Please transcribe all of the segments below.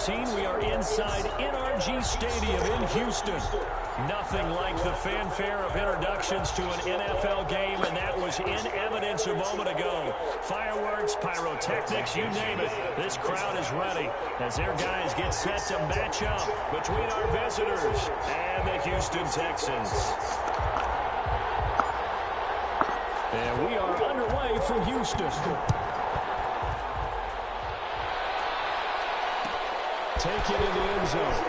13, we are inside NRG Stadium in Houston. Nothing like the fanfare of introductions to an NFL game, and that was in evidence a moment ago. Fireworks, pyrotechnics, you name it. This crowd is ready as their guys get set to match up between our visitors and the Houston Texans. And we are underway from Houston. Take it in the end zone.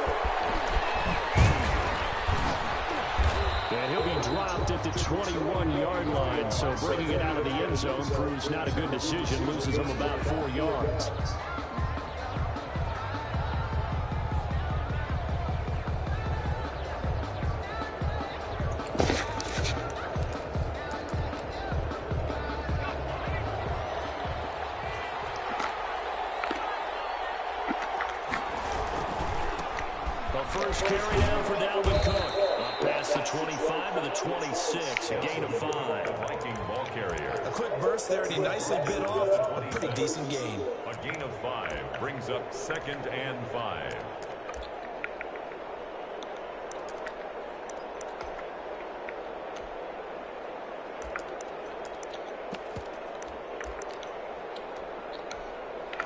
And he'll be dropped at the 21-yard line. So bringing it out of the end zone proves not a good decision. Loses him about 4 yards. First carry down for Dalvin Cook. Up past the 25 to the 26. A gain of 5. Viking ball carrier. A quick burst there, and he nicely bit off a pretty decent gain. A gain of 5 brings up 2nd and 5.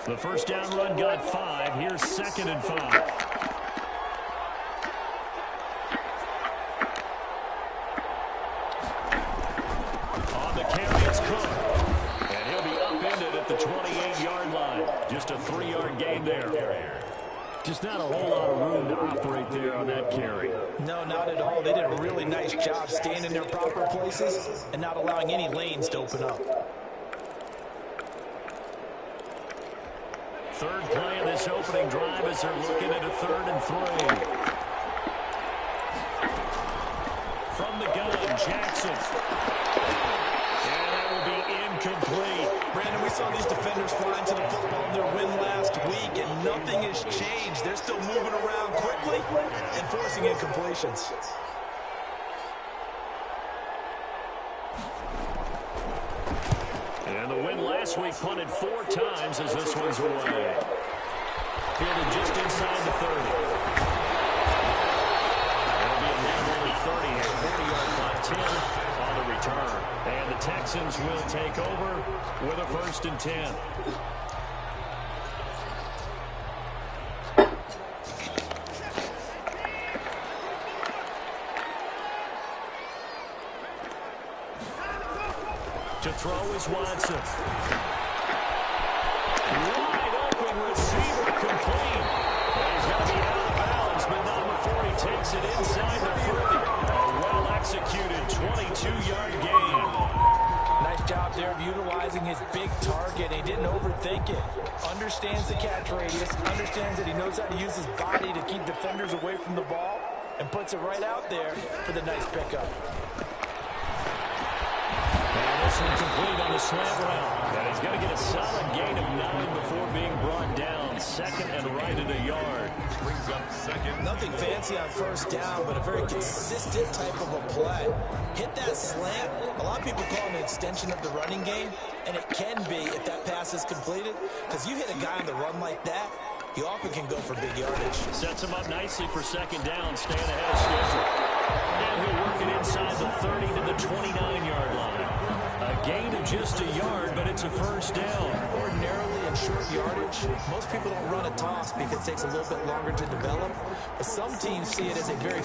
The first down run got 5. Here's 2nd and 5. The 28-yard line. Just a 3-yard gain there. Just not a whole lot of room to operate there on that carry. No, not at all. They did a really nice job staying in their proper places and not allowing any lanes to open up. Third play of this opening drive as they're looking at a 3rd and 3. From the gun, Jackson. And that will be incomplete. Brandon, we saw these defenders flying to the football in their win last week, and nothing has changed. They're still moving around quickly and forcing incompletions. And the win last week punted 4 times as this one's away. Fielded just inside the 30. It'll be a now only 30 here. 40-yard clock, 10 on the return. And the Texans will take over with a 1st and 10. To throw is Watson. Wide open receiver complete. And he's going to be out of bounds, but not before he takes it inside the 30. A well-executed 22-yard gain. Nice job there of utilizing his big target. He didn't overthink it. Understands the catch radius. Understands that he knows how to use his body to keep defenders away from the ball. And puts it right out there for the nice pickup. Complete on the slant route. And he's going to get a solid gain of 9 before being brought down. 2nd and right at a yard. Brings up 2nd. Nothing fancy on 1st down, but a very consistent type of a play. Hit that slant. A lot of people call it an extension of the running game, and it can be if that pass is completed, because you hit a guy on the run like that, he often can go for big yardage. Sets him up nicely for 2nd down, staying ahead of schedule. And he'll work it inside the 30 to the 29-yard line. A gain of just a yard, but it's a 1st down. Ordinarily in short yardage, most people don't run a toss because it takes a little bit longer to develop. But some teams see it as a very...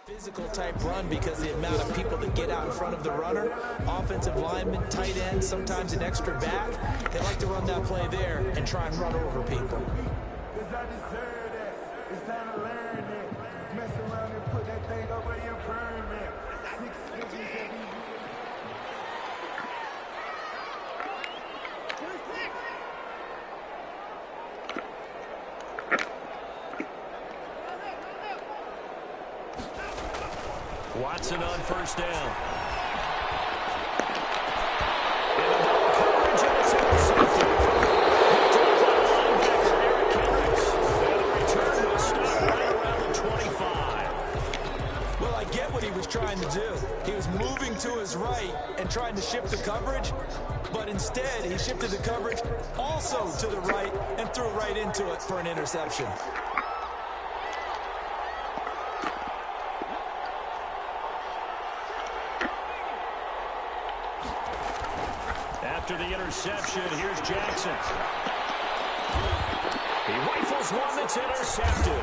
physical type run because the amount of people that get out in front of the runner, offensive linemen, tight end, sometimes an extra back. They like to run that play there and try and run over people. It's time to learn it. Mess around and put that thing over your permit. 6, 7, 7. Watson on first down. Into double coverage, and it's intercepted. Picked up by the linebacker, Eric Kendricks. And the return will stop right around the 25. Well, I get what he was trying to do. He was moving to his right and trying to shift the coverage, but instead he shifted the coverage also to the right and threw right into it for an interception. After the interception, here's Jackson. He rifles one that's intercepted.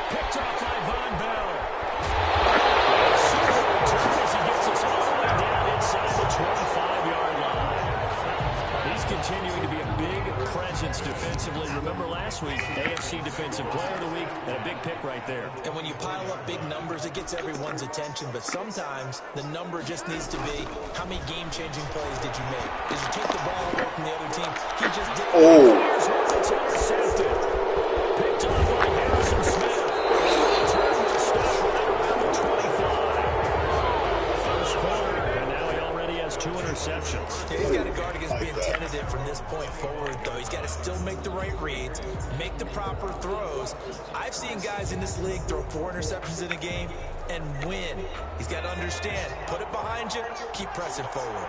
Picked up by Von Bell. Super return as he gets us all the way down inside the 25-yard line. He's continuing to be a big presence defensively. Remember last week, AFC Defensive Player of the Week, and a big pick right there. And when you pile up big numbers, it gets everyone's attention, but sometimes the number just needs to be, how many game-changing plays did you make? Did you take the ball away from the other team? He just did. Here's one that's intercepted. Picked up by Harrison Smith. Return will stop right around the 25. First quarter, and now he already has 2 interceptions. Yeah, he's got to guard against being tentative from this point forward, though. He's got to still make the right reads, make the proper throws. I've seen guys in this league throw 4 interceptions in a game and win. He's got to understand, put it behind you, keep pressing forward.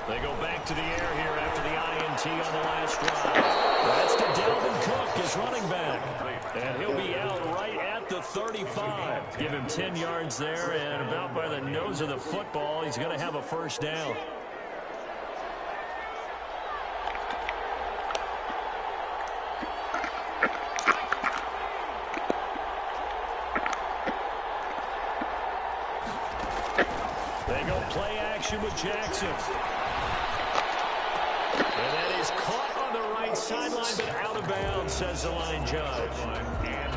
They go back to the air here after the INT on the last drive. That's to Dalvin Cook, his running back. And he'll be out right at the 35. Give him 10 yards there, and about by the nose of the football, he's going to have a first down. They go play action with Jackson. And that is caught on the right sideline, but out of bounds, says the line judge.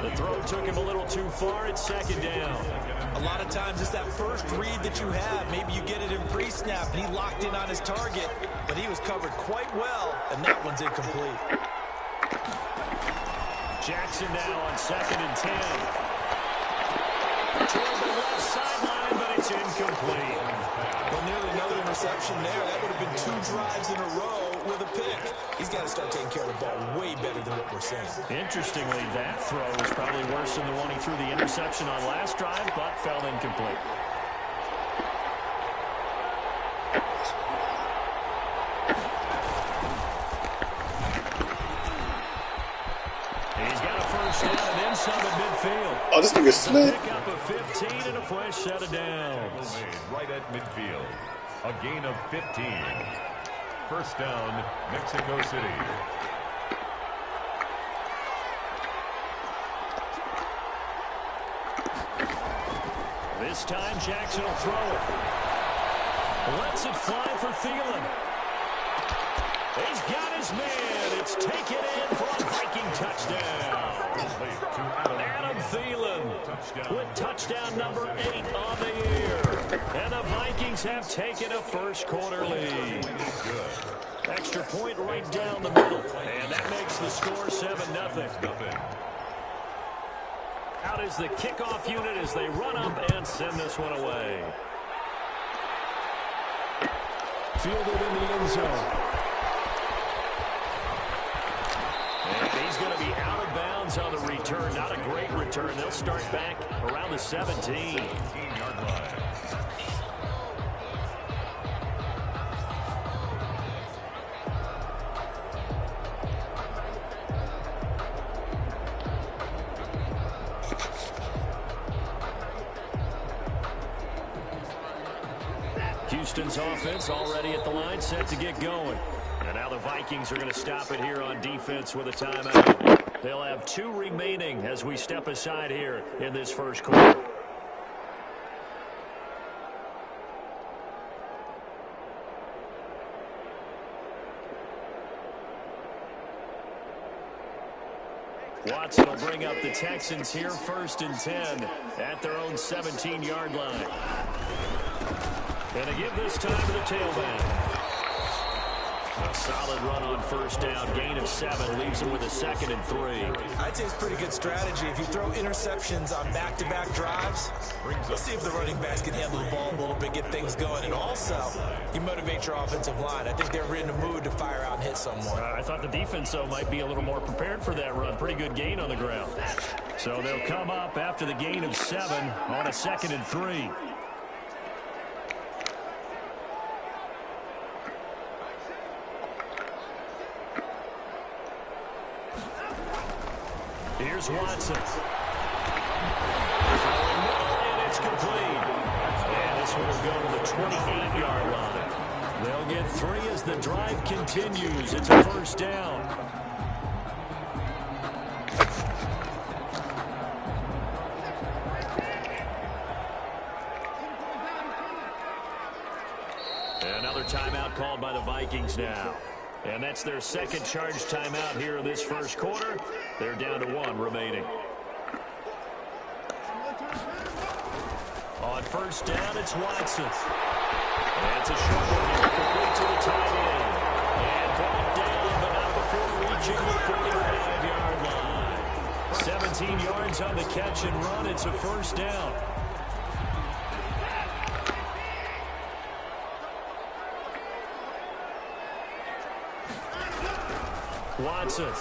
The throw took him a little too far. It's second down. A lot of times it's that first read that you have. Maybe you get it in pre-snap, and he locked in on his target, but he was covered quite well, and that one's incomplete. Jackson now on 2nd and 10. Toward the left sideline, but it's incomplete. Well, nearly another interception there. That would have been 2 drives in a row with a pick. He's got to start taking care of the ball way better than what we're seeing. Interestingly, That throw was probably worse than the one he threw the interception on last drive, but fell incomplete. He's got a first down and then some at midfield. Oh, this nigga slid. Pick up a 15 and a fresh set of downs. Right at midfield. A gain of 15. First down, Mexico City. This time Jackson will throw it. Lets it fly for Thielen. He's got his man. It's taken in for a Viking touchdown. Adam Thielen with touchdown number 8 on the year. And the Vikings have taken a first quarter lead. Extra point right down the middle. And that makes the score 7-0. Out is the kickoff unit as they run up and send this one away. Fielded in the end zone. And he's going to be out of bounds on the return. Not a great return. They'll start back around the 17-yard line. Houston's offense already at the line, set to get going. And now the Vikings are going to stop it here on defense with a timeout. They'll have 2 remaining as we step aside here in this first quarter. Watson will bring up the Texans here, 1st and 10 at their own 17-yard line. And they give this time to the tailback. A solid run on 1st down. Gain of 7 leaves him with a 2nd and 3. I'd say it's pretty good strategy. If you throw interceptions on back-to-back drives, let's see if the running backs can handle the ball a little bit, get things going. And also, you motivate your offensive line. I think they're in the mood to fire out and hit someone. I thought the defense, though, might be a little more prepared for that run. Pretty good gain on the ground. So they'll come up after the gain of 7 on a 2nd and 3. Here's Watson. And it's complete. And this one will go to the 28-yard line. They'll get 3 as the drive continues. It's a 1st down. Another timeout called by the Vikings now. And that's their 2nd charge timeout here in this 1st quarter. They're down to 1 remaining. On 1st down, it's Watson. And it's a short one here, complete to the tight end. And brought down, but not before reaching the 45-yard line. 17 yards on the catch and run. It's a 1st down. Watson. He's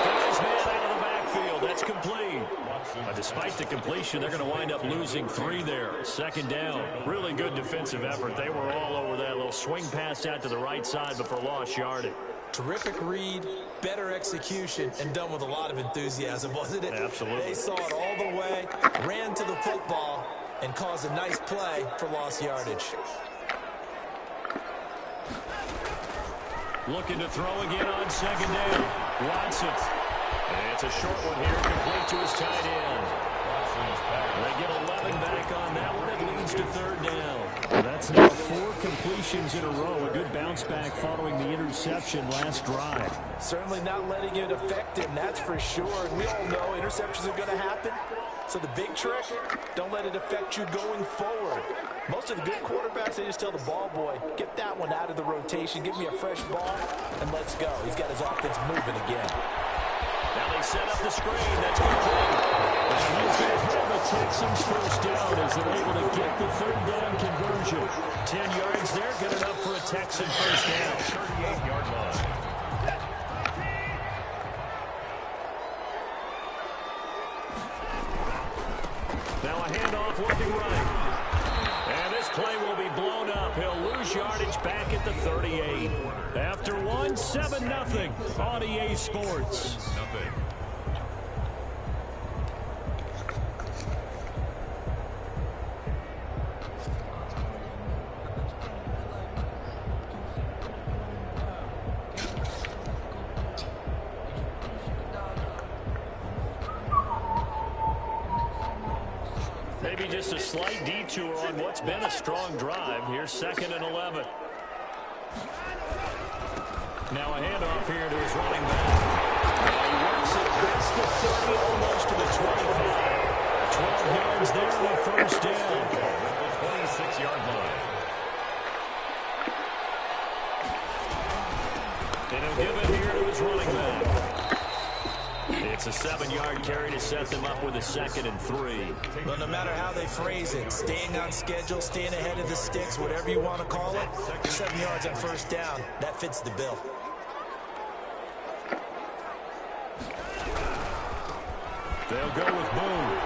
got his man out of the backfield. That's complete. Despite the completion, they're going to wind up losing 3 there. 2nd down. Really good defensive effort. They were all over that little swing pass out to the right side, but for lost yardage. Terrific read, better execution, and done with a lot of enthusiasm, wasn't it? Absolutely. They saw it all the way, ran to the football, and caused a nice play for lost yardage. Looking to throw again on 2nd down. Watson. And it's a short one here, complete to his tight end. They get 11 back on that one. It leads to 3rd down. That's now 4 completions in a row. A good bounce back following the interception last drive. Certainly not letting it affect him, that's for sure. And we all know interceptions are going to happen. So the big trick, don't let it affect you going forward. Most of the good quarterbacks, they just tell the ball boy, get that one out of the rotation, give me a fresh ball, and let's go. He's got his offense moving again. Now they set up the screen. That's complete. And he's going to have the Texans 1st down as they're able to get the 3rd down conversion. 10 yards there, good enough for a Texan 1st down. 38-yard line. Now a handoff looking right. And this play will be blown up. He'll lose yardage back at the 38. After 1, 7-0 on EA Sports. Nothing. Maybe just a slight detour on what's been a strong drive. Here's 2nd and 11. Now a handoff here to his running back. He works it past the 30, almost to the 25. 12 yards there on the 1st down. The 26-yard line. And he'll give it here to his running back. It's a 7-yard carry to set them up with a 2nd and 3. Well, no matter how they phrase it, staying on schedule, staying ahead of the sticks, whatever you want to call it, 7 yards on 1st down, that fits the bill. They'll go with Boone.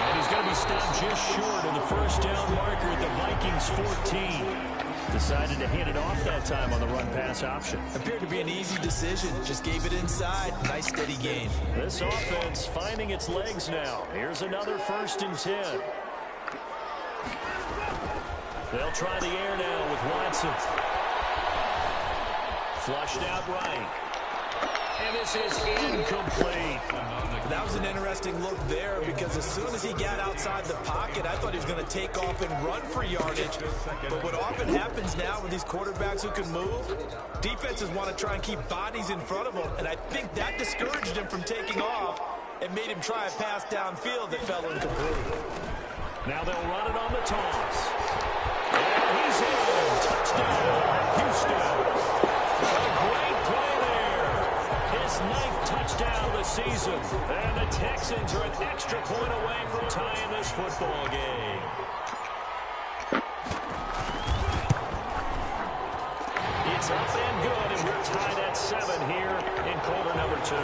And he's going to be stopped just short of the 1st down marker at the Vikings 14. Decided to hand it off that time on the run-pass option. Appeared to be an easy decision. Just gave it inside. Nice, steady gain. This offense finding its legs now. Here's another 1st and 10. They'll try the air now with Watson. Flushed out right. And this is incomplete. That was an interesting look there because as soon as he got outside the pocket, I thought he was going to take off and run for yardage. But what often happens now with these quarterbacks who can move, defenses want to try and keep bodies in front of them, and I think that discouraged him from taking off and made him try a pass downfield that fell incomplete. Now they'll run it on the toss. And he's in. Touchdown, Houston. A great play there. His 9th touchdown of the season. And the Texans are an extra point away from tying this football game. It's up and good, and we're tied at 7 here in quarter number 2.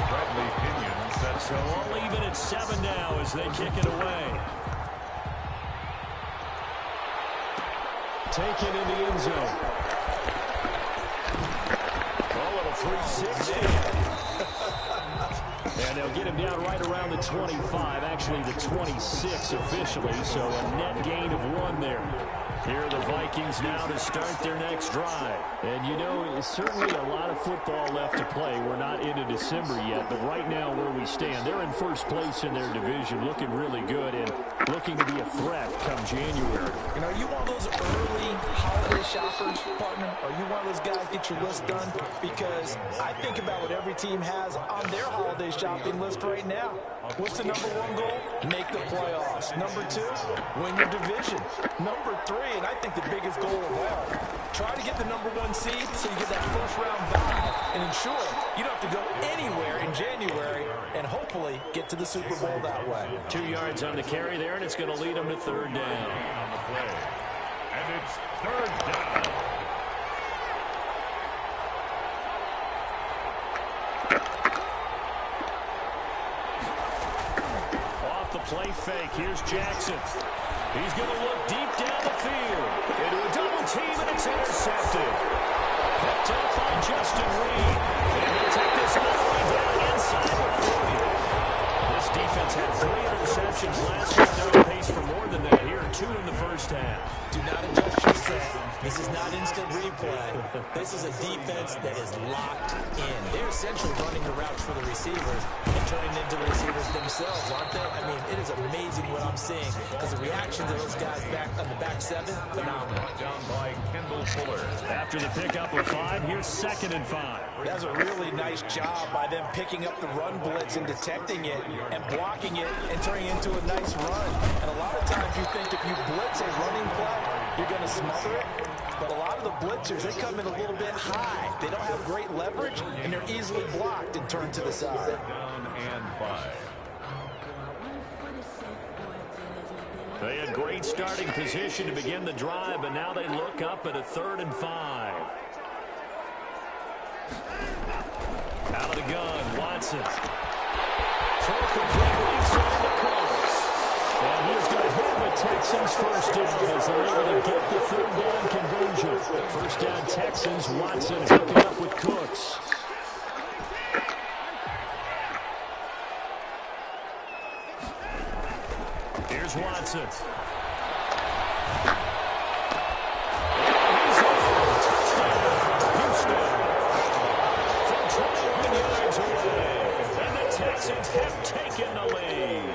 Bradley Pinion sets. So all even at 7 now as they kick it away. Taken in the end zone. A little 360. And they'll get him down right around the 25, actually the 26 officially, so a net gain of 1 there. Here are the Vikings now to start their next drive. And, you know, it's certainly a lot of football left to play. We're not into December yet, but right now where we stand, they're in first place in their division, looking really good and looking to be a threat come January. You know, you one of those early holiday shoppers, partner? Are you one of those guys get your list done? Because I think about what every team has on their holiday shopping list right now. What's the number 1 goal? Make the playoffs. Number 2, win your division. Number 3, and I think the biggest goal of all, try to get the number 1 seed so you get that first-round bye and ensure you don't have to go anywhere in January and hopefully get to the Super Bowl that way. 2 yards on the carry there, and it's going to lead them to 3rd down. On the play. And it's 3rd down. Off the play fake, here's Jackson. He's going to look deep down the field. Into a double team, and it's intercepted. Picked up by Justin Reed. And he'll take this all the way down inside the 40. This defense had 3 interceptions last week. They're on pace for more than that here. 2 in the first half. Do not adjust your set. This is not instant replay. This is a defense that is locked in. They're essentially running the routes for the receivers and turning into the receivers themselves, aren't they? I mean, it is amazing what I'm seeing because the reactions of those guys back on the back 7, phenomenal. Down by Kendall Fuller. After the pickup of 5, here's 2nd and 5. That's a really nice job by them picking up the run blitz and detecting it and blocking it and turning it into a nice run. And a lot of times you think if you blitz a running play, you're going to smother it. But a lot of the blitzers, they come in a little bit high. They don't have great leverage, and they're easily blocked and turned to the side. Down and 5. They had great starting position to begin the drive, but now they look up at a 3rd and 5. Out of the gun, Watson. Full complete release on the cross. And he's going to have the Texans first down as they're able to get the 3rd down conversion. First down Texans, Watson hooking up with Cooks. Here's Watson. He's in. Touchdown, Houston. From 21 yards away. And the Texans have taken the lead.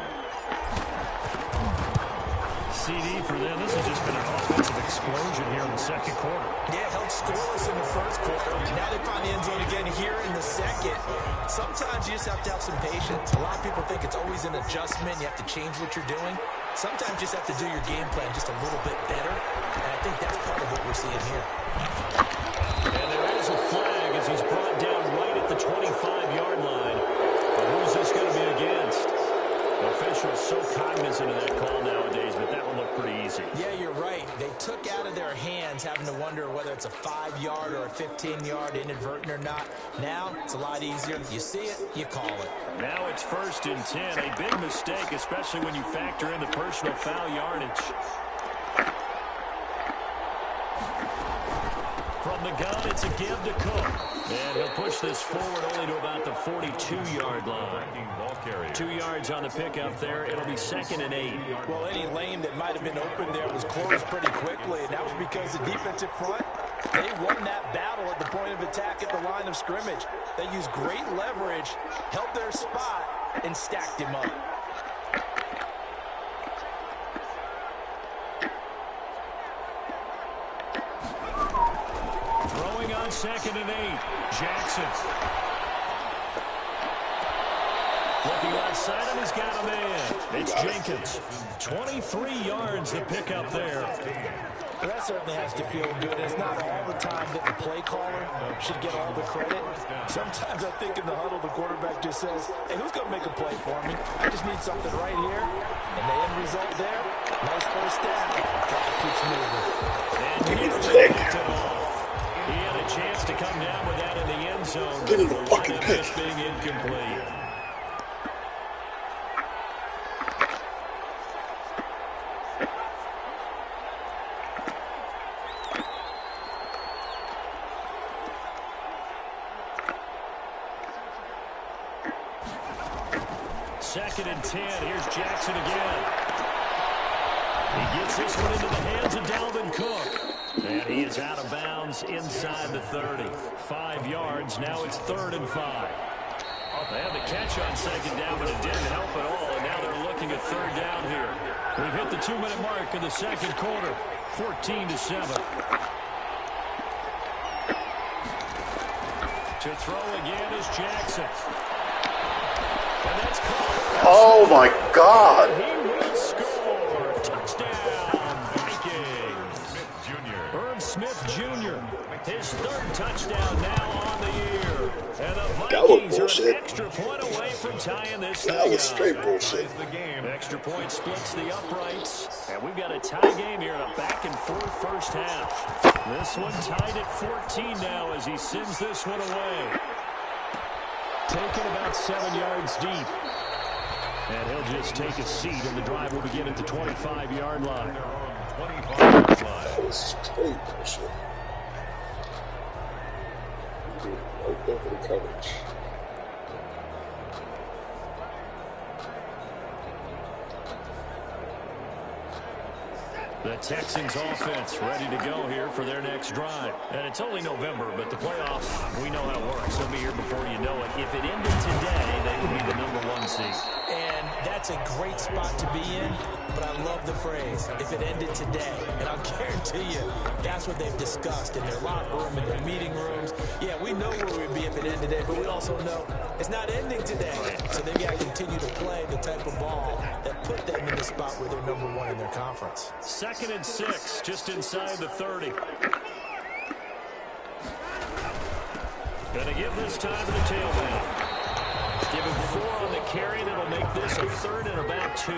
CD for them. This has just been an offensive explosion here in the 2nd quarter. Yeah, held scoreless in the 1st quarter. Now they find the end zone again here in the 2nd. Sometimes you just have to have some patience. A lot of people think it's always an adjustment. You have to change what you're doing. Sometimes you just have to do your game plan just a little bit better. And I think that's part of what we're seeing here. And there is a flag as he's brought down right at the 25-yard line. But who's this going to be against? Officials so cognizant of that call nowadays, but that one looked pretty easy. Yeah, you're right. They took out of their hands having to wonder whether it's a 5-yard or a 15-yard, inadvertent or not. Now, it's a lot easier. You see it, you call it. Now it's 1st and 10. A big mistake, especially when you factor in the personal foul yardage. From the gun, it's a give to Cook. And he'll push this forward only to about the 42-yard line. 2 yards on the pickup there. It'll be 2nd and 8. Well, any lane that might have been open there was closed pretty quickly, and that was because the defensive front They won that battle at the point of attack at the line of scrimmage. They used great leverage, held their spot, and stacked him up. Throwing on 2nd and 8. Jackson. Looking left side, and he's got a man. It's Jenkins. 23 yards to pick up there. Well, that certainly has to feel good. It's not all the time that the play caller should get all the credit. Sometimes I think in the huddle, the quarterback just says, hey, who's going to make a play for me? I just need something right here. And the end result there, nice first down. Clock keeps moving. And he picked it off. He had a chance to come down with that in the end zone. Give him the fucking pick. Just being incomplete. Second and 10. Here's Jackson again. He gets this one into the hands of Dalvin Cook. And he is out of bounds inside the 30. 5 yards. Now it's 3rd and 5. They had the catch on 2nd down, but it didn't help at all. And now they're looking at 3rd down here. We've hit the 2-minute mark in the 2nd quarter. 14-7. To throw again is Jackson. And that's caught. Oh, my God. He will score. Touchdown, Vikings. Smith Jr. Irv Smith Jr. His 3rd touchdown now on the year. And the That was Vikings are bullshit. an extra point away from tying this That thing was up. straight bullshit. Ties the game. Extra point splits the uprights. And we've got a tie game here in a back-and-forth first half. This one tied at 14 now as he sends this one away. Taken about 7 yards deep. And he'll just take a seat, and the drive will begin at the 25-yard line. They're on 25-yard line. That was straight bullshit. Right there for the coverage. The Texans offense ready to go here for their next drive. And it's only November, but the playoffs, we know how it works. They'll be here before you know it. If it ended today, they would be the #1 seed. And that's a great spot to be in, but I love the phrase, if it ended today. And I'll guarantee you, that's what they've discussed in their locker room, in their meeting rooms. Yeah, we know where we'd be if it ended today, but we also know it's not ending today. So they've got to continue to play the type of ball that put them in the spot where they're #1 in their conference. 2nd and 6, just inside the 30. Gonna give this time to the tailback. Give him 4 on the carry. That'll make this a 3rd and about 2.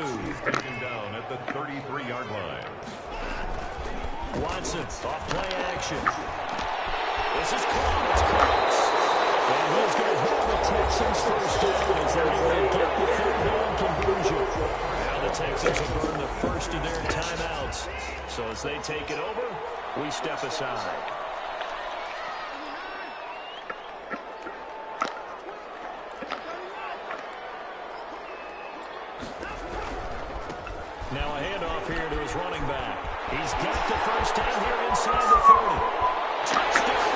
Taken down at the 33-yard line. Watson off play action. This is caught. It's close. And he's going to hold the Texans first down as they're able to get the 3rd down conversion. Now the Texans will burn the first of their timeouts. So as they take it over, we step aside. Now a handoff here to his running back. He's got the first down here inside the 30. Touchdown,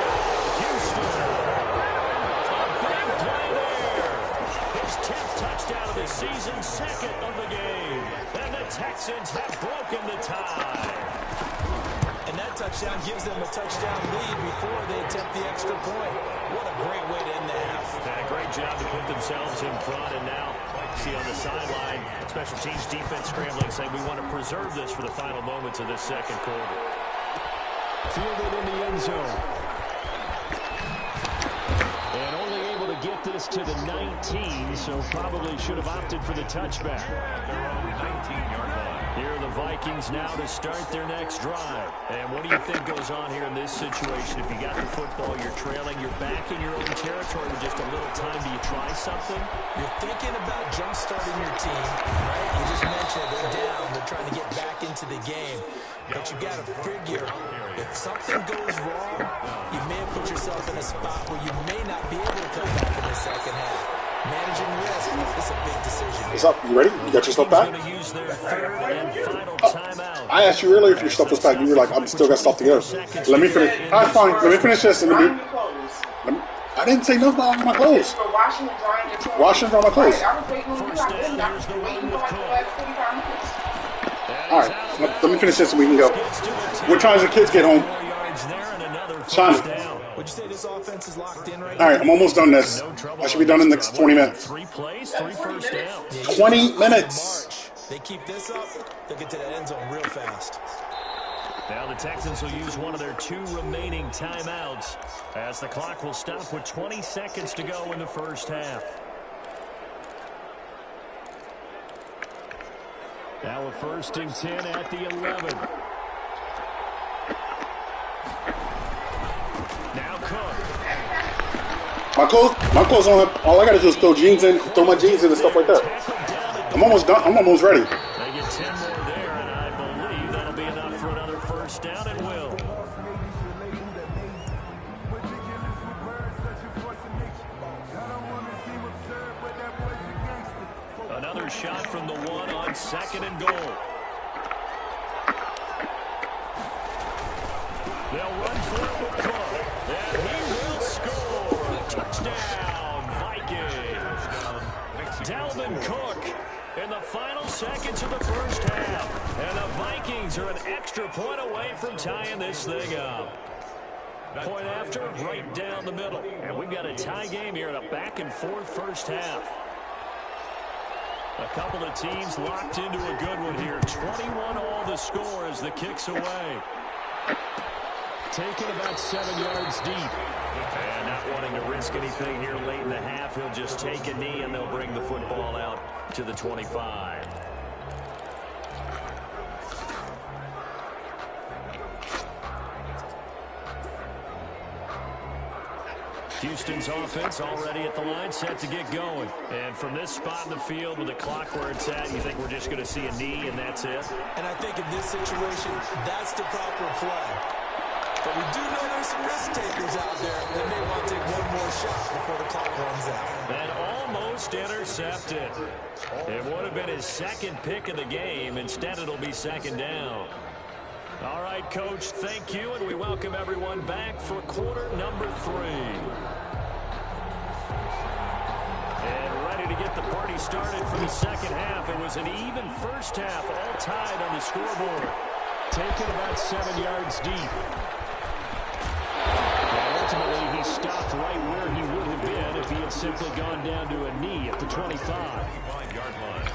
Houston. A big play there. His 10th touchdown of the season, 2nd of the game. And the Texans have broken the tie. And that touchdown gives them a touchdown lead before they attempt the extra point. What a great way to end the half. A great job to put themselves in front, and now see on the sideline, special teams defense scrambling, saying we want to preserve this for the final moments of this 2nd quarter. Fielded in the end zone. And only able to get this to the 19, so probably should have opted for the touchback. They're on the 19-yard line. Here are the Vikings now to start their next drive. And what do you think goes on here in this situation? If you got the football, you're trailing, you're back in your own territory with just a little time. Do you try something? You're thinking about jump-starting your team, right? You just mentioned they're down. They're trying to get back into the game. But you got to figure, if something goes wrong, you may have put yourself in a spot where you may not be able to come back in the second half. Managing risk is a big decision here. What's up? You ready? You got your stuff back? I asked you earlier if your stuff was back. You were like, I'm still got stuff to go. Let me finish. All right, fine. Let me finish this. And I didn't say nothing about my clothes. Washing for my clothes. All right. Let me finish this and we can go. What time does the kids get home? Sean. Would you say this offense is locked in right now? All right, I'm almost done this. I should be done in the next 20 minutes. 3 plays, 3 first downs. 20 minutes. They keep this up, they'll get to that end zone real fast. Now the Texans will use one of their 2 remaining timeouts as the clock will stop with 20 seconds to go in the first half. Now a 1st and 10 at the 11. Now Cook. My clothes on. All I gotta do is throw my jeans in and stuff like that. I'm almost done. I'm almost ready. They get 10 more there, and I believe that'll be enough for another first down and will. Another shot from the 1 on 2nd and goal. They'll run for it with Cook. And he will score. Touchdown, Vikings. Dalvin Cook in the final seconds of the first half. And the Vikings are an extra point away from tying this thing up. Point after, right down the middle. And we've got a tie game here in a back-and-forth first half. A couple of teams locked into a good one here. 21 all the score as the kick's away. Taken about 7 yards deep. And not wanting to risk anything here late in the half, he'll just take a knee and they'll bring the football out to the 25. Houston's offense already at the line, set to get going. And from this spot in the field with the clock where it's at, you think we're just going to see a knee and that's it? And I think in this situation, that's the proper play. But we do know there's some risk takers out there that may want to take one more shot before the clock runs out. And almost intercepted. It would have been his 2nd pick of the game. Instead, it'll be 2nd down. All right, Coach, thank you, and we welcome everyone back for quarter number 3. And ready to get the party started for the second half. It was an even first half, all tied on the scoreboard. Taken about 7 yards deep. And ultimately, he stopped right where he would have been if he had simply gone down to a knee at the 25. 5-yard line.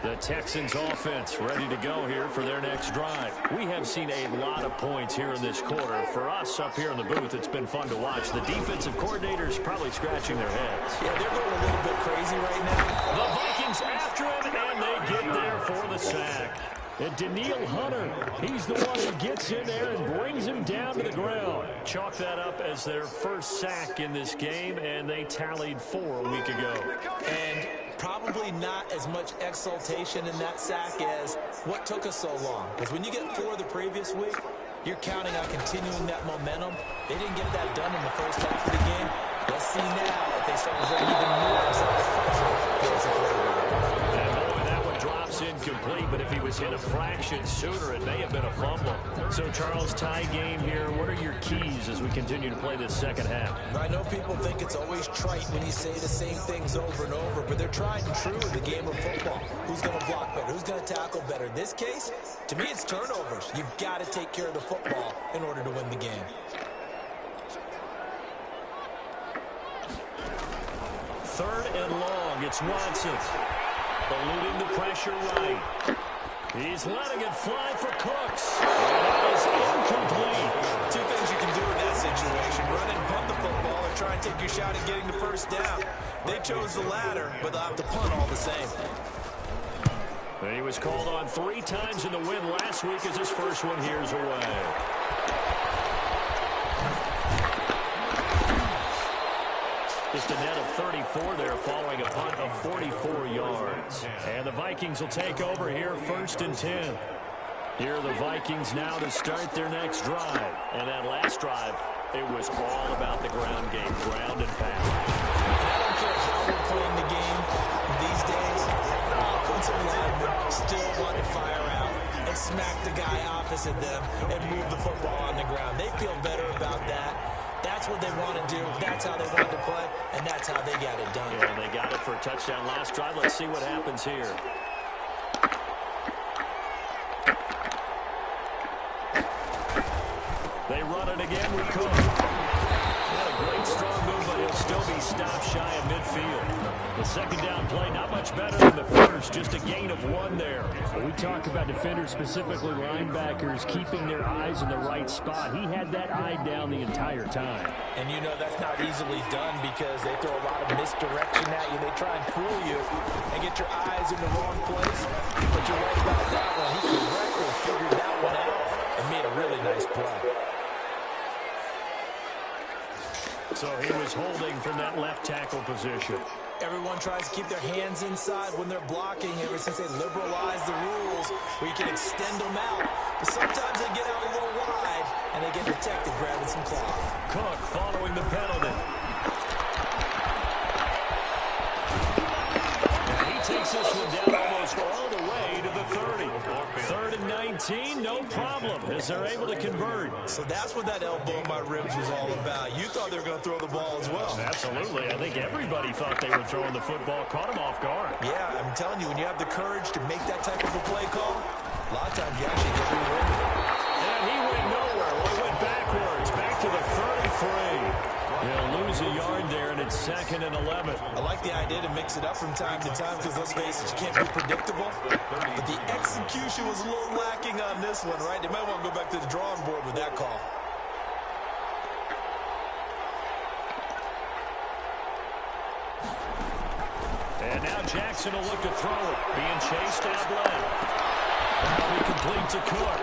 The Texans offense ready to go here for their next drive. We have seen a lot of points here in this quarter. For us up here in the booth, it's been fun to watch. The defensive coordinators probably scratching their heads. Yeah, they're going a little bit crazy right now. The Vikings after him, and they get there for the sack. And Danielle Hunter, he's the one who gets in there and brings him down to the ground. Chalk that up as their first sack in this game, and they tallied 4 a week ago. And probably not as much exultation in that sack as what took us so long. Because when you get 4 the previous week, you're counting on continuing that momentum. They didn't get that done in the first half of the game. Let's see now if they start to bring even more excitement pressure. And boy, that one drops incomplete, but if he was hit a fraction sooner, it may have been a fumble. So, Charles, tie game here. What are your keys as we continue to play this second half? I know people think it's always trite when you say the same things over and over, but they're tried and true in the game of football. Who's going to block better? Who's going to tackle better? In this case, to me, it's turnovers. You've got to take care of the football in order to win the game. Third and long. It's Watson. Eluding the pressure right. He's letting it fly for Cooks. That is incomplete. 2 things you can do in that situation. Run and punt the football or try and take your shot at getting the first down. They chose the latter, but they'll have to punt all the same. And he was called on 3 times in the win last week as his first one here's away. Just a net of 34 there following a punt of 44 yards. And the Vikings will take over here 1st and 10. Here are the Vikings now to start their next drive. And that last drive, it was all about the ground game, ground and pound. I don't care how we're playing the game these days. Offensive linemen still want to fire out and smack the guy opposite them and move the football on the ground. They feel better about that. That's what they want to do. That's how they want to play, and that's how they got it done. Yeah, and they got it for a touchdown last drive. Let's see what happens here. They run it again with Cook. Not a great strong move, but he'll still be stopped shy of midfield. The second down play, not much better than the first, just a gain of 1 there. We talk about defenders, specifically linebackers, keeping their eyes in the right spot. He had that eye down the entire time. And you know that's not easily done because they throw a lot of misdirection at you. They try and fool you and get your eyes in the wrong place. But you're right about that one. He correctly figured that one out and made a really nice play. So he was holding from that left tackle position. Everyone tries to keep their hands inside when they're blocking ever since they liberalized the rules where you can extend them out. But sometimes they get out a little wide and they get protected grabbing some cloth. Cook following the penalty. And he takes this one down almost all the way to the 30. 3rd and 19, no problem, as they're able to convert. So that's what that elbow in my ribs was all about. You thought they were going to throw the ball as well. Absolutely. I think everybody thought they were throwing the football, caught him off guard. Yeah, I'm telling you, when you have the courage to make that type of a play call, a lot of times you actually get rewarded. And he went nowhere. Well, he went backwards, back to the 33. They'll lose a yard there, and it's 2nd and 11. I like the idea to mix it up from time to time because, let's face it, you can't be predictable. But the execution was a little lacking on this one, right? They might want to go back to the drawing board with that call. And now Jackson will look to throw it. Being chased out left. Now he complete to Cook.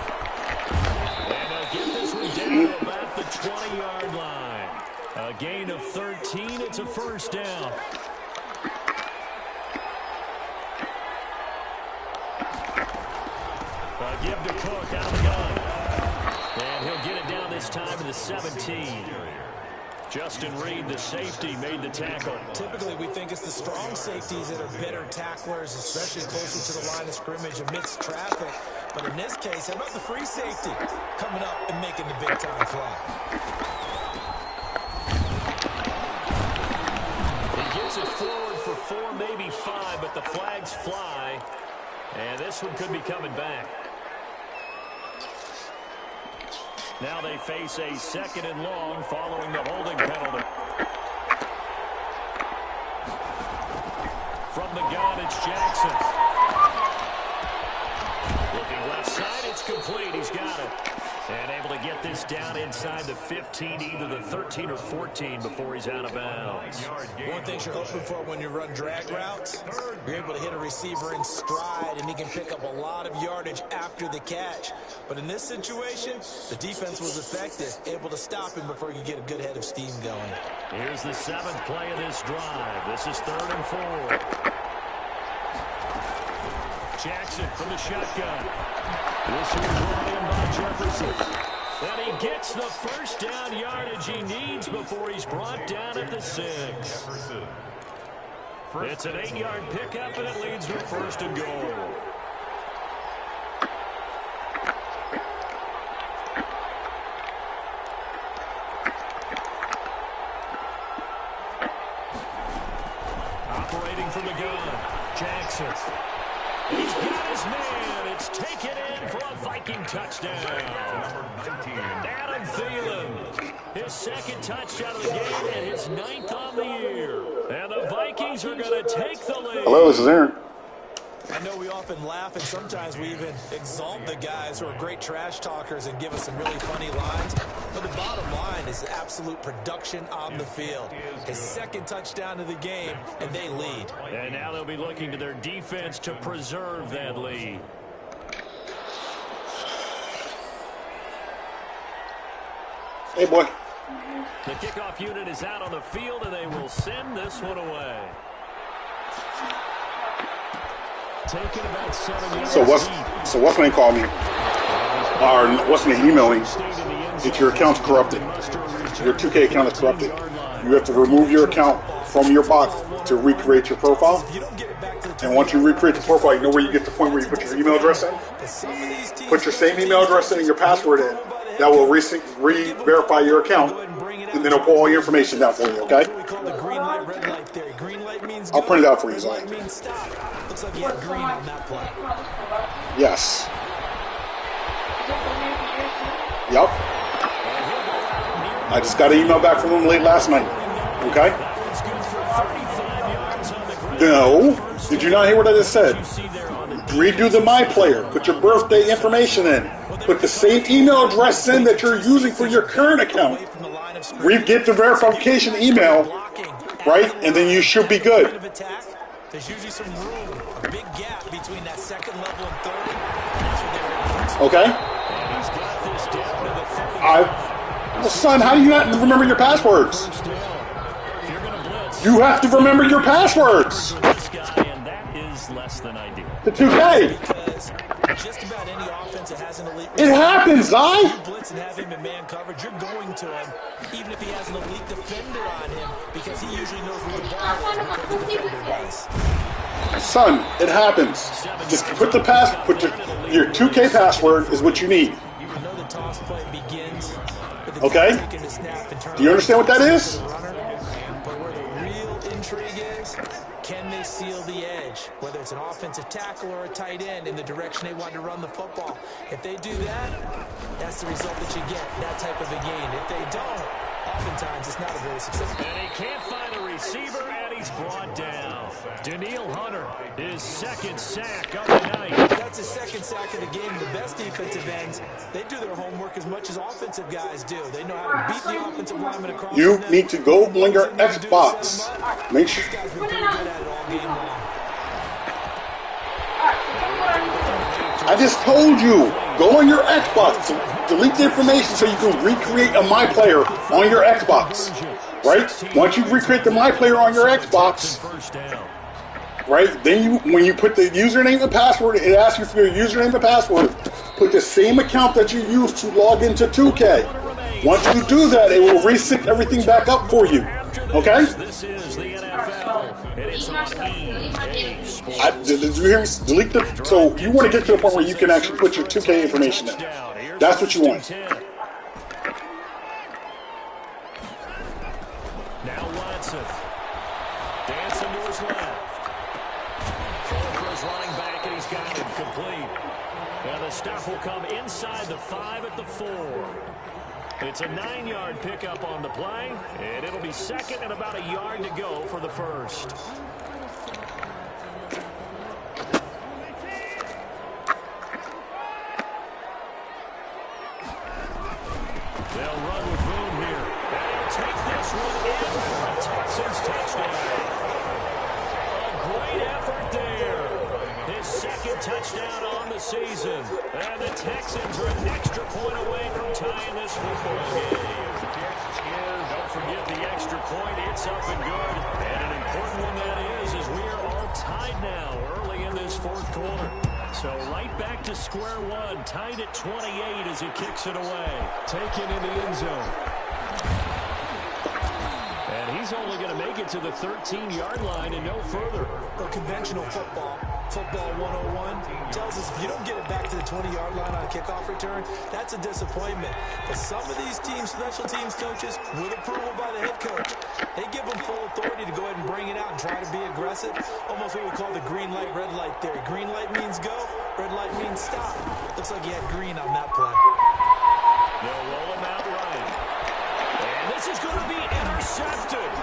And they'll get this one down to about the 20-yard line. A gain of 13. It's a 1st down. Give to Cook out of the gun. And he'll get it down this time to the 17. Justin Reed, the safety, made the tackle. Typically, we think it's the strong safeties that are better tacklers, especially closer to the line of scrimmage amidst traffic. But in this case, how about the free safety coming up and making the big-time play? He gets it forward for 4, maybe 5, but the flags fly. And this one could be coming back. Now they face a 2nd and long following the holding penalty. From the gun, it's Jackson. Looking left side, it's complete. He's got it. And able to get this down inside the 15, either the 13 or 14 before he's out of bounds. One thing you're hoping for when you run drag routes, you're able to hit a receiver in stride, and he can pick up a lot of yardage after the catch. But in this situation, the defense was effective, able to stop him before you get a good head of steam going. Here's the 7th play of this drive. This is 3rd and 4. Jackson from the shotgun. This is brought in by Jefferson. And he gets the 1st down yardage he needs before he's brought down at the 6. It's an 8-yard pickup, and it leads to 1st and goal. Operating from the gun, Jackson. He's got his man. It's taken in for a Viking touchdown. Adam Thielen, his 2nd touchdown of the game and his 9th on the year. And the Vikings are going to take the lead. Hello, this is Aaron. I know we often laugh, and sometimes we even exalt the guys who are great trash talkers and give us some really funny lines. But the bottom line is absolute production on the field. His 2nd touchdown of the game, and they lead. And now they'll be looking to their defense to preserve that lead. Hey, boy. The kickoff unit is out on the field, and they will send this one away. Taking about 7 yards. So what's name called me? Or what's name email me? That your account's corrupted. Your 2K account is corrupted. You have to remove your account from your box to recreate your profile. And once you recreate the profile, you know where you get to the point where you put your email address in? Put your same email address in and your password in. That will re-verify your account. And then it'll pull all your information down for you, okay? I'll print it out for you, Zion. Looks like you had green on that play. Yes. Yep. I just got an email back from them late last night. Okay? No. Did you not hear what I just said? Redo the My Player. Put your birthday information in. Put the same email address in that you're using for your current account. Get the verification email, right? And then you should be good. There's usually some room, a big gap between that second level and third. Okay? Well, son, how do you not remember your passwords? You have to remember your passwords. The 2K. Just about any offense that has an elite it happens, Zai. blitz and have him in man coverage, you're going to him, even if he has an elite defender on him, because he usually knows where the ball is because the defender does. Son, it happens. Just put the your 2K password is what you need. You know the toss play begins with the Okay? taking the snap and turn Do you understand what that is? But where the real intrigue is, can they seal the edge? Whether it's an offensive tackle or a tight end in the direction they want to run the football. If they do that, that's the result that you get, that type of a gain. If they don't, oftentimes it's not a very successful. And he can't find a receiver, and he's brought down. Danielle Hunter, his second sack of the night. That's his second sack of the game. The best defensive ends, they do their homework as much as offensive guys do. They know how to beat the offensive lineman across. You need to go on your Xbox. Make sure. These guys have been pretty good at it all game long. I just told you, go on your Xbox. Delete the information so you can recreate a My Player on your Xbox. Right? Once you recreate the My Player on your Xbox, right? Then when you put the username and password, it asks you for your username and password. Put the same account that you used to log into 2K. Once you do that, it will reset everything back up for you. Okay? This is the NFL, and it's on Did you hear me? Delete the. So you want to get to the point where you can actually put your 2K information in. That's what you want. Now Watson. Dancing to his left. Full for his running back, and he's got it complete. And the stop will come inside the 5 at the 4. It's a 9-yard pickup on the play, and it'll be second and about a yard to go for the first. They'll run with room here. And he'll take this one in for a Texans touchdown. A great effort there. His second touchdown on the season. And the Texans are an extra point away from tying this football game. Don't forget the extra point. It's up and good. And an important one that is we are all tied now early in this fourth quarter. So right back to square one, tied at 28 as he kicks it away. Taken in the end zone. And he's only going to make it to the 13-yard line and no further. The conventional football 101, tells us if you don't get it back to the 20-yard line on a kickoff return, that's a disappointment. But some of these teams, special teams coaches, with approval by the head coach, they give them full authority to go ahead and bring it out and try to be aggressive. Almost what we call the green light, red light theory. Green light means go, red light means stop. Looks like he had green on that play. They'll roll him out right. And this is going to be intercepted.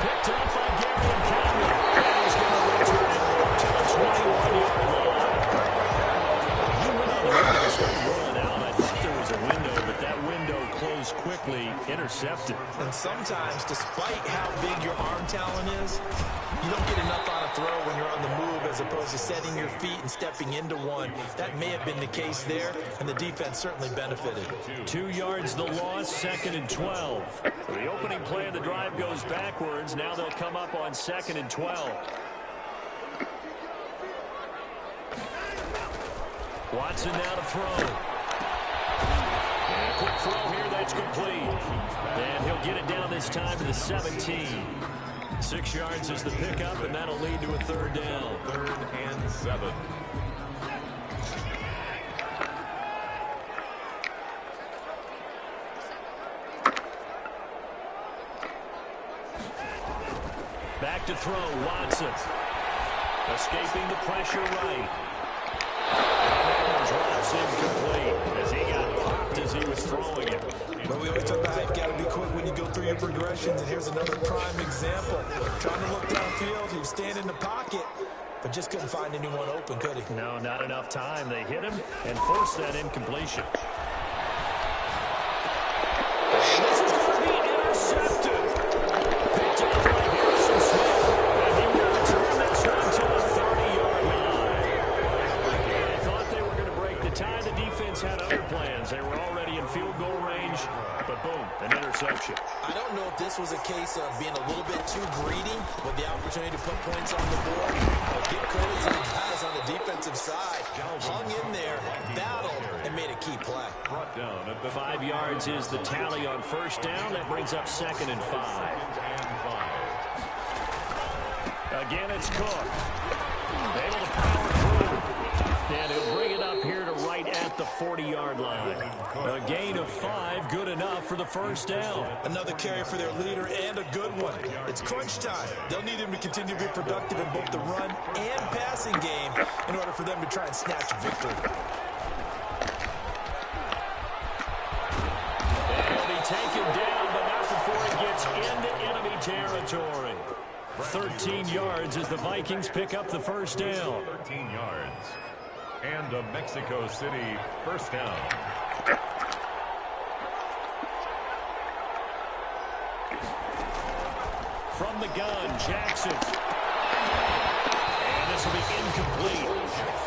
Picked up by Gary Campbell. And he's going to return it to the 21-yard line. You went on a run out. I thought there was a window, but that window closed quickly. intercepted. And sometimes, despite how big your arm talent is, you don't get enough on a throw when you're on the move as opposed to setting your feet and stepping into one. That may have been the case there, and the defense certainly benefited. 2 yards the loss, 2nd and 12. So the opening play of the drive goes backwards. Now they'll come up on 2nd and 12. Watson now to throw. And a quick throw here, that's complete. And he'll get it down this time to the 17. 6 yards is the pickup, and that'll lead to a 3rd down. 3rd and 7. Back to throw, Watson. Escaping the pressure right. Drops incomplete as he got popped as he was throwing it. But we always talk about how you've got to be quick when you go through your progressions, and here's another prime example. Trying to look downfield, he was standing in the pocket, but just couldn't find anyone open, could he? No, not enough time. They hit him and forced that incompletion. This is going to be intercepted. Picked up by Harrison Smith, and he will return this one to the 30-yard line. They thought they were going to break the tie. The defense had other plans. They were already in field goal range, but boom, an interception. I don't know if this was a case of being a little bit too greedy with the opportunity to put points on the board, but give credit to the guys on the defensive side. Hung in there, battled, and made a key play. Brought down at the 5 yards is the tally on 1st down. That brings up 2nd and 5. Again, it's Cook. Able to power through. And he'll bring it up here to right at the 40-yard line. A gain of 5, good enough for the 1st down. Another carry for their leader and a good one. It's crunch time. They'll need him to continue to be productive in both the run and passing game in order for them to try and snatch a victory. And he'll be taken down, but not before he gets into enemy territory. 13 yards as the Vikings pick up the 1st down. 13 yards. And a Mexico City 1st down. From the gun, Jackson. And this will be incomplete.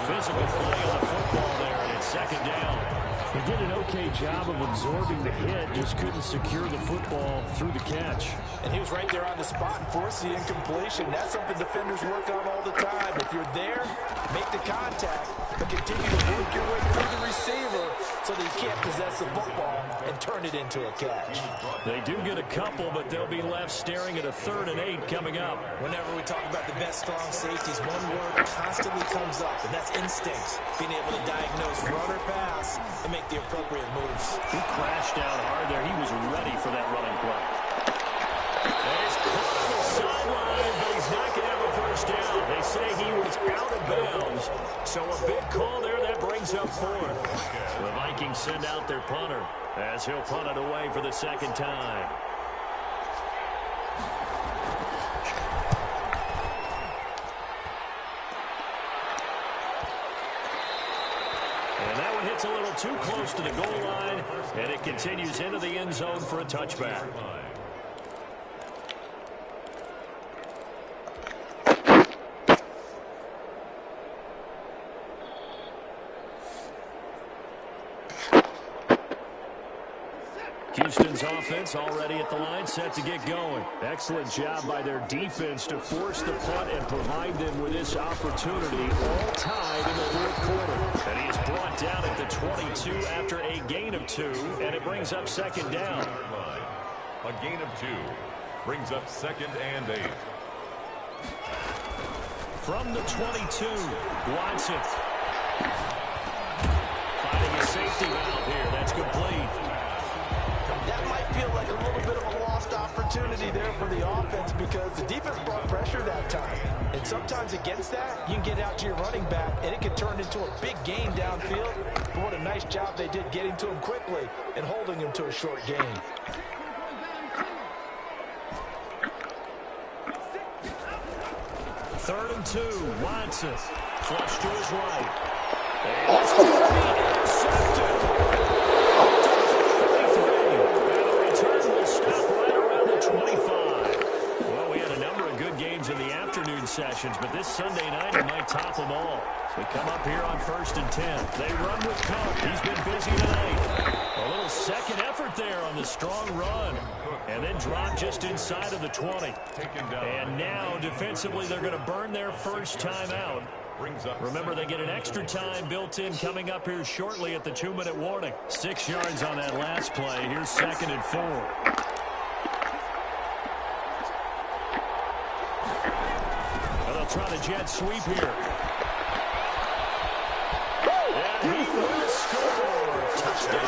Physical play on the football there, and it's 2nd down. He did an okay job of absorbing the hit, just couldn't secure the football through the catch. And he was right there on the spot and forced the incompletion. That's something defenders work on all the time. If you're there, make the contact, but continue to work your way through the receiver so that you can't possess the football and turn it into a catch. They do get a couple, but they'll be left staring at a 3rd and 8 coming up. Whenever we talk about the best strong safeties, one word constantly comes up, and that's instincts. Being able to diagnose run or pass and make the appropriate moves. He crashed out hard there. He was ready for that running play. And he's caught on the sideline, but he's not going to have a 1st down. They say he was out of bounds. So a big call there. That brings up 4th. The Vikings send out their punter as he'll punt it away for the 2nd time. And that one hits a little too close to the goal line, and it continues into the end zone for a touchback. Houston's offense already at the line, set to get going. Excellent job by their defense to force the punt and provide them with this opportunity, all tied in the 4th quarter. And he is brought down at the 22 after a gain of 2, and it brings up 2nd down. A gain of 2 brings up 2nd and 8. From the 22, Watson. Finding a safety valve here. That's complete. That might feel like a little bit of a lost opportunity there for the offense because the defense brought pressure that time. And sometimes against that, you can get out to your running back, and it can turn into a big gain downfield. But what a nice job they did getting to him quickly and holding him to a short gain. Third and 2, Watson. Flush to his right. Oh, come on. Intercepted. And a return possessions, but this Sunday night he might top them all. So we come up here on 1st and 10. They run with Cook. He's been busy tonight. A little second effort there on the strong run. And then drop just inside of the 20. And now, defensively, they're going to burn their first time out. Remember, they get an extra time built in coming up here shortly at the 2-minute warning. 6 yards on that last play. Here's 2nd and 4. Well, they'll try the jet sweep here. And he will score. Touchdown,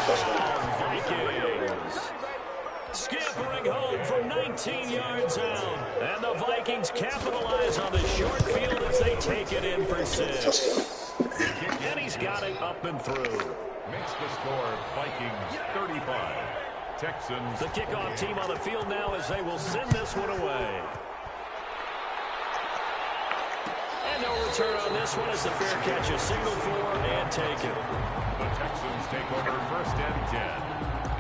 Vikings. Scampering home from 19 yards out. And the Vikings capitalize on the short field as they take it in for 6. And he's got it up and through. Makes the score Vikings 35. Texans. The kickoff team on the field now as they will send this one away. And no return on this one as the fair catch a signal for and taken. The Texans take over 1st and 10.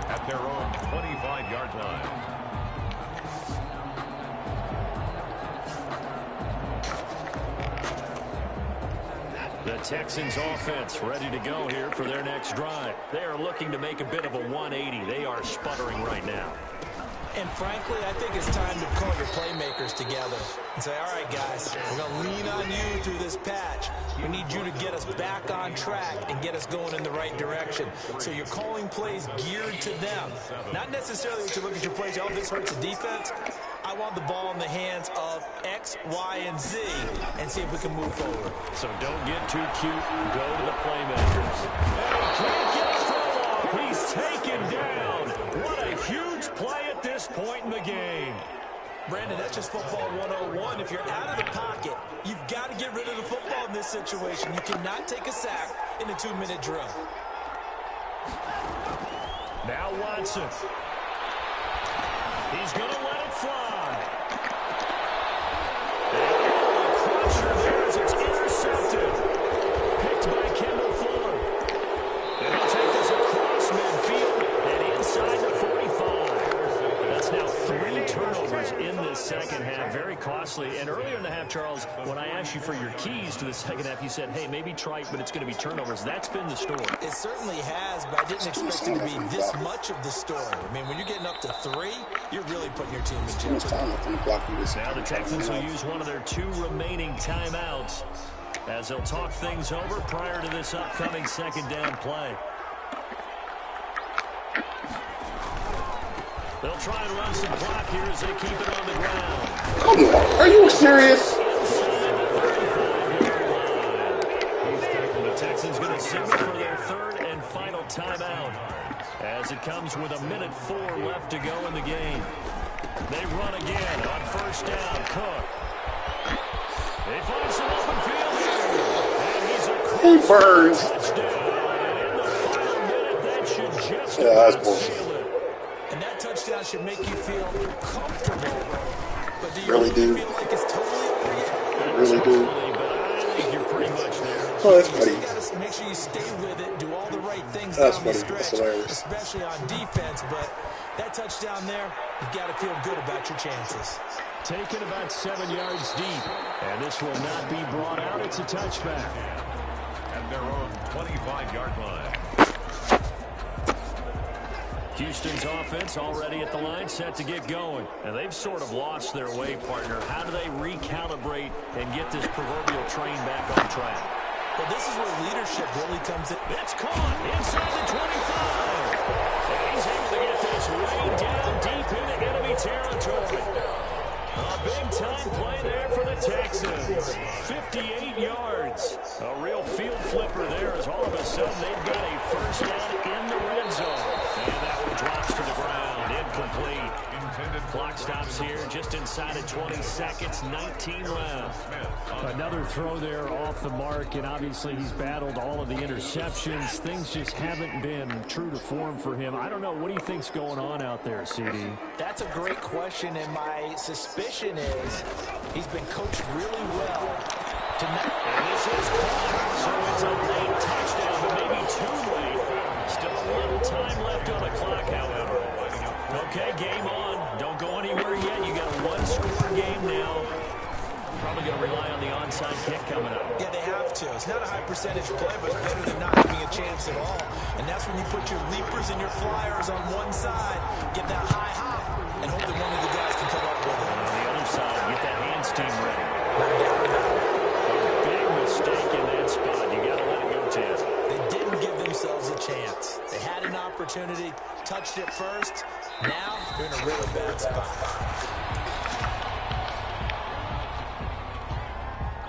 At their own 25-yard line. The Texans offense ready to go here for their next drive. They are looking to make a bit of a 180. They are sputtering right now. And frankly, I think it's time to call your playmakers together and say, all right, guys, we're going to lean on you through this patch. We need you to get us back on track and get us going in the right direction. So you're calling plays geared to them. Not necessarily that you look at your plays, oh, this hurts the defense. I want the ball in the hands of X, Y, and Z and see if we can move forward. So don't get too cute. Go to the playmakers. And he can't get a throw off. He's taken down. What a huge play at this point in the game. Brandon, that's just football 101. If you're out of the pocket, you've got to get rid of the football in this situation. You cannot take a sack in a 2-minute drill. Now Watson. He's going to let it fly. And the crusher there as it's intercepted. Picked by Kendall Fuller. And he'll take this across midfield and inside the 45. That's now 3 turnovers in this second half. Very costly. And earlier in the half, Charles, when I asked you for your keys to the second half, you said, hey, maybe trite, but it's going to be turnovers. That's been the story. It certainly has, but I didn't expect it to be this much of the story. I mean, when you're getting up to 3, you're really putting your team in jeopardy. Now the Texans will use one of their 2 remaining timeouts as they'll talk things over prior to this upcoming 2nd down play. They'll try and run some clock here as they keep it on the ground. Come on, are you serious? The Texans going to signal for their 3rd and final timeout as it comes with 1:04 left to go in the game. They run again on 1st down. Cook. They find some open field here. And he's a He burns. touchdown. And in the final minute, that should just that's about bullshit. seal it. And that touchdown should make you feel comfortable. But do you Really do. feel like it's totally over yet? Really do. But I think you're pretty much there. Oh, that's You funny. got to make sure you stay with it, do all the right things That's down the funny. That's stretch, hilarious. especially on defense. But that touchdown there, you've got to feel good about your chances. Taken about 7 yards deep. And this will not be brought out. It's a touchback. At their own 25-yard line. Houston's offense already at the line, set to get going. And they've sort of lost their way, partner. How do they recalibrate and get this proverbial train back on track? But this is where leadership really comes in. It's caught inside the 25. And he's able to get this way down deep into enemy territory. A big-time play there for the Texans. 58 yards. A real field flipper there as all of a sudden they've got a first down in the red zone. And that one drops to the ground. Incomplete. Clock stops here just inside of 20 seconds. 19 left. Another throw there off the mark, and obviously he's battled all of the interceptions. Things just haven't been true to form for him. I don't know. What do you think's going on out there, CD? That's a great question, and my suspicion is he's been coached really well tonight. And this is caught, so it's a late touchdown, but maybe too late. Still a little time left on the clock, however. Okay, game on. Don't go anywhere yet. You got a 1-score game now. probably going to rely on the onside kick coming up. Yeah, they have to. It's not a high percentage play, but it's better than not having a chance at all. And that's when you put your leapers and your flyers on one side, get that high hop, and hope that one of the guys can come up with it. And on the other side, get that hands team ready. No doubt about it. A big mistake in that spot. You got to let it go, Ted. They didn't give themselves a chance. They had an opportunity, touched it first. Now they're in a really bad spot.